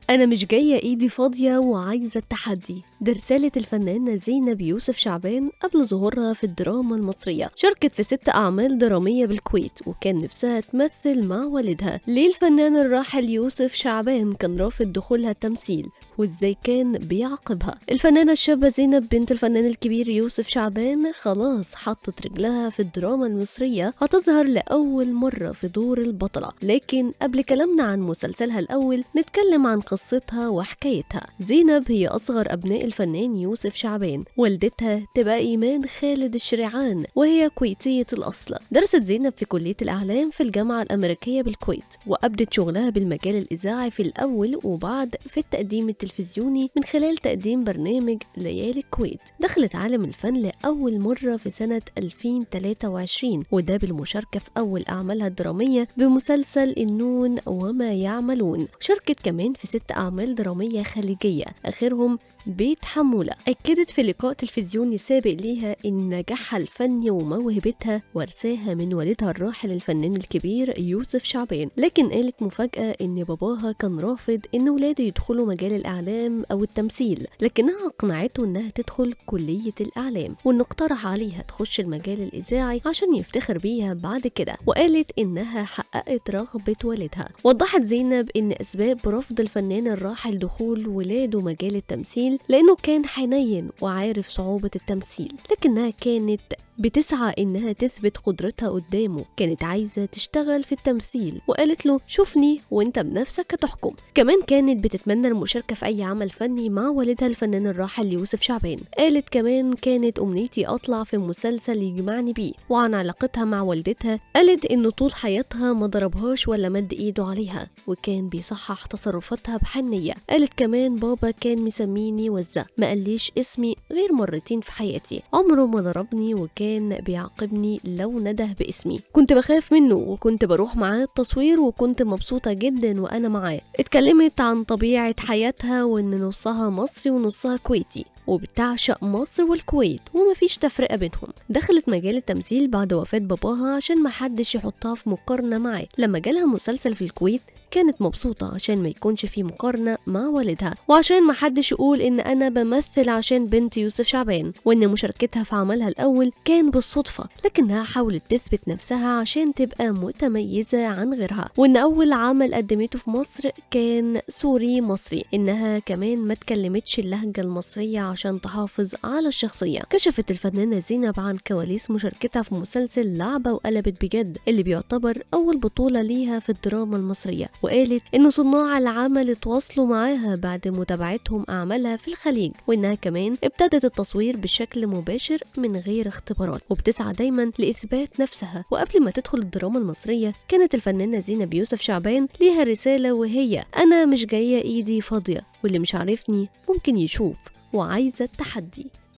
أنا مش جاية إيدي فاضية وعايزة التحدي. ده رسالة الفنانة زينب يوسف شعبان قبل ظهورها في الدراما المصرية. شاركت في 6 أعمال درامية بالكويت وكان نفسها تمثل مع والدها. ليه الفنان الراحل يوسف شعبان كان رافض دخولها التمثيل وازاي كان بيعاقبها؟ الفنانة الشابة زينب بنت الفنان الكبير يوسف شعبان خلاص حطت رجلها في الدراما المصرية، هتظهر لأول مرة في دور البطلة. لكن قبل كلامنا عن مسلسلها الأول نتكلم عن قصتها وحكايتها. زينب هي أصغر أبناء الفنان يوسف شعبان، والدتها تبقى إيمان خالد الشريعان وهي كويتية الأصل. درست زينب في كلية الإعلام في الجامعة الأمريكية بالكويت، وأبدت شغلها بالمجال الإذاعي في الأول وبعد في التقديم التلفزيوني من خلال تقديم برنامج ليالي الكويت. دخلت عالم الفن لأول مرة في سنة 2023 وده بالمشاركة في أول أعمالها الدرامية بمسلسل النون وما يعملون. شاركت كمان في 6 أعمال درامية خليجية آخرهم بيت حمولة. أكدت في لقاء تلفزيوني سابق ليها إن نجاحها الفني وموهبتها ورثاها من والدها الراحل الفنان الكبير يوسف شعبان، لكن قالت مفاجأة إن باباها كان رافض إن ولاده يدخلوا مجال الإعلام أو التمثيل، لكنها أقنعته إنها تدخل كلية الإعلام وإنه اقترح عليها تخش المجال الإذاعي عشان يفتخر بيها بعد كده، وقالت إنها حققت رغبة والدها. وضحت زينب إن أسباب رفض الفنان الراحل دخول ولاده مجال التمثيل لأنه كان حنين وعارف صعوبة التمثيل، لكنها كانت بتسعى إنها تثبت قدرتها قدامه. كانت عايزة تشتغل في التمثيل وقالت له شوفني وانت بنفسك هتحكم. كمان كانت بتتمنى المشاركة في أي عمل فني مع والدها الفنان الراحل يوسف شعبان. قالت كمان كانت أمنيتي أطلع في مسلسل يجمعني بيه. وعن علاقتها مع والدتها قالت إنه طول حياتها ما ضربهاش ولا مد إيده عليها وكان بيصحح تصرفاتها بحنية. قالت كمان بابا كان مسميني وزة، ما قاليش اسمي غير مرتين في حياتي، عمره ما ضربني وكان بيعاقبني لو نده باسمي. كنت بخاف منه وكنت بروح معاه التصوير وكنت مبسوطة جدا وانا معاه. اتكلمت عن طبيعة حياتها وان نصها مصري ونصها كويتي وبتعشق مصر والكويت ومفيش تفرقة بينهم. دخلت مجال التمثيل بعد وفاة باباها عشان محدش يحطها في مقارنة معاه. لما جالها مسلسل في الكويت كانت مبسوطة عشان ما يكونش في مقارنة مع والدها وعشان ما حدش يقول ان انا بمثل عشان بنت يوسف شعبان، وان مشاركتها في عملها الاول كان بالصدفة، لكنها حاولت تثبت نفسها عشان تبقى متميزة عن غيرها، وان اول عمل قدمته في مصر كان سوري مصري، انها كمان ما تكلمتش اللهجة المصرية عشان تحافظ على الشخصية. كشفت الفنانة زينب عن كواليس مشاركتها في مسلسل لعبة وقلبت بجد اللي بيعتبر اول بطولة ليها في الدراما المصرية، وقالت إن صناع العمل اتواصلوا معاها بعد متابعتهم أعمالها في الخليج، وإنها كمان ابتدت التصوير بشكل مباشر من غير اختبارات وبتسعى دايما لإثبات نفسها. وقبل ما تدخل الدراما المصرية كانت الفنانة زينب يوسف شعبان ليها رسالة وهي أنا مش جاية إيدي فاضية واللي مش عارفني ممكن يشوف وعايزة التحدي.